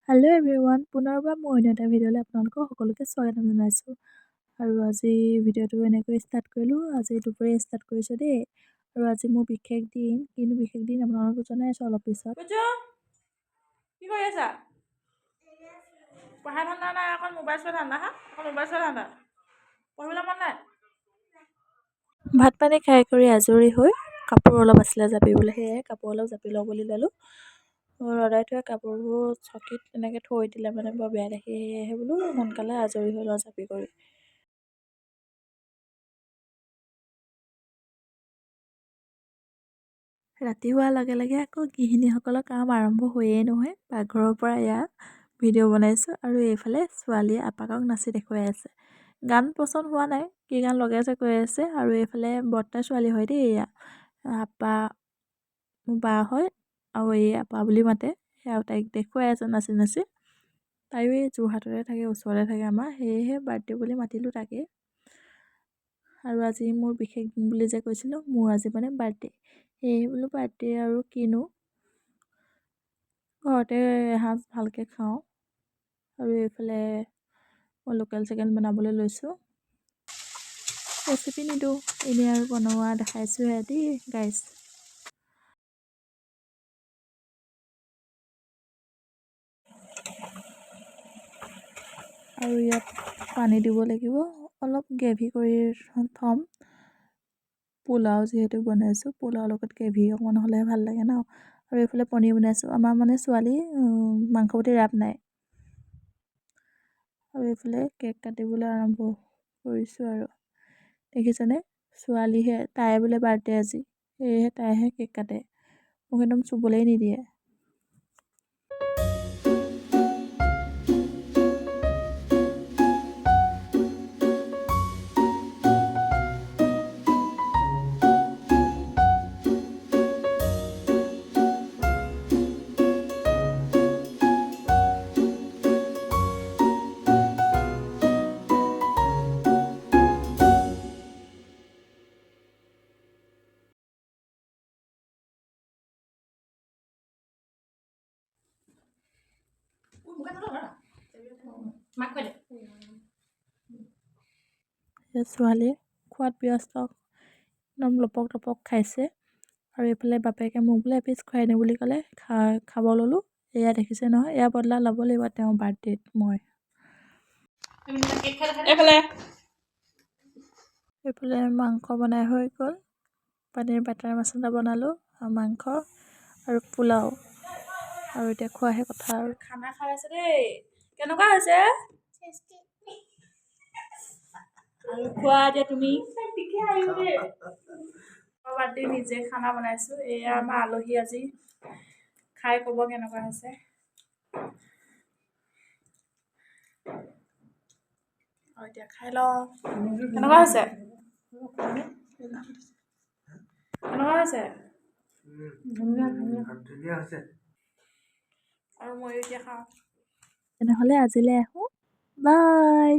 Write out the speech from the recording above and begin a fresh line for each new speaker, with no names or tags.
Hello' everyone, পুনৰবাৰ মই অন্য এটা ভিডিঅ'লৈ আপোনালোকক সকলোকে স্বাগতম জনাইছোঁ। আৰু আজি ভিডিঅ'টো এনেকৈ ষ্টাৰ্ট কৰিলোঁ। আজি দুপৰীয়া ষ্টাৰ্ট কৰিছোঁ দেই। আৰু আজি মোৰ বিশেষ দিন, কিন্তু বিশেষ দিন আপোনালোকক জনাই আছোঁ অলপ পিছত।
কি কৰি আছা? পঢ়া ধান্দা নাই, অকল মোবাইল চোৱা ধান্দা। অকল মোবাইল চোৱা ধান্দা, পঢ়িবলৈ মন নাই।
ভাত পানী খাই কৰি আজৰি হৈ কাপোৰ অলপ আছিলে জাপিবলৈ, সেয়াই কাপোৰ অলপ জাপি লওঁ বুলি ল'লোঁ। ৰ'দাই থোৱা কাপোৰবোৰ চকীত এনেকৈ থৈ দিলে মানে বৰ বেয়া দেখি, সেয়েহে বোলো সোনকালে আজৰি হৈ লওঁ জাপি কৰি। ৰাতি হোৱাৰ লগে লগে আকৌ গৃহিণীসকলৰ কাম আৰম্ভ হৈয়েই নহয়। পাকঘৰৰ পৰা এয়া ভিডিঅ' বনাইছোঁ আৰু এইফালে ছোৱালীয়ে আপাকক নাচি দেখুৱাই আছে। গান পচন্দ হোৱা নাই, কি গান লগাইছে কৈ আছে। আৰু এইফালে বৰ্তাৰ ছোৱালী হয় দেই, এয়া আপা মোৰ বা হয় আৰু এই আপা বুলি মাতে। সেয়া তাইক দেখুৱাই আছে নাচি নাচি। তাইও এই যোৰহাটতে থাকে, ওচৰতে থাকে আমাৰ, সেয়েহে বাৰ্থডে বুলি মাতিলোঁ তাকে। আৰু আজি মোৰ বিশেষ দিন বুলি যে কৈছিলোঁ, মোৰ আজি মানে বাৰ্থডে। সেয়েহে বোলো বাৰ্থডে আৰু কিনো, ঘৰতে এসাঁজ ভালকৈ খাওঁ। আৰু এইফালে মই লোকেল চিকেন বনাবলৈ লৈছোঁ। ৰেচিপি নিদিওঁ, এনেই আৰু বনোৱা দেখাইছোঁহে দেই গাইছ। আৰু ইয়াত পানী দিব লাগিব, অলপ গ্ৰেভি কৰি থ'ম। পোলাও যিহেতু বনাইছোঁ, পোলাওৰ লগত গ্ৰেভি অকণমান হ'লেহে ভাল লাগে ন। আৰু এইফালে পনীৰ বনাইছোঁ। আমাৰ মানে ছোৱালী মাংস প্ৰতি ৰাপ নাই। আৰু এইফালে কেক কাটিবলৈ আৰম্ভ কৰিছোঁ আৰু দেখিছেনে, ছোৱালীহে, তাই বোলে বাৰ্থডে আজি, সেয়েহে তাইহে কেক কাটে, মোক একদম চুবলৈ নিদিয়ে। ছোৱালীয়ে খোৱাত ব্যস্ত, একদম লপক টপক খাইছে। আৰু এইফালে বাপেকে মোক বোলে এপিচ খুৱাই দিওঁ বুলি ক'লে, খাব ল'লোঁ। এয়া দেখিছে নহয়, এয়া বদলা ল'ব লাগিব তেওঁৰ বাৰ্থডেত মই। এইফালে মাংস বনাই হৈ গ'ল, পনীৰ বাটাৰ মচলা বনালোঁ, আৰু মাংস আৰু পোলাও। আৰু এতিয়া খোৱাহে কথা আৰু।
খানা খাই আছে দেই, কেনেকুৱা হৈছে? আৰু খোৱা এতিয়া তুমি। বাৰ্থডে নিজে খানা বনাইছোঁ। এয়া আমাৰ আলহী আজি, খাই ক'ব কেনেকুৱা হৈছে। আৰু এতিয়া খাই লওঁ, কেনেকুৱা হৈছে? কেনেকুৱা হৈছে? আৰু ময়ো এতিয়া খাওঁ।
তেনেহ'লে আজিলৈ আহোঁ, বাই।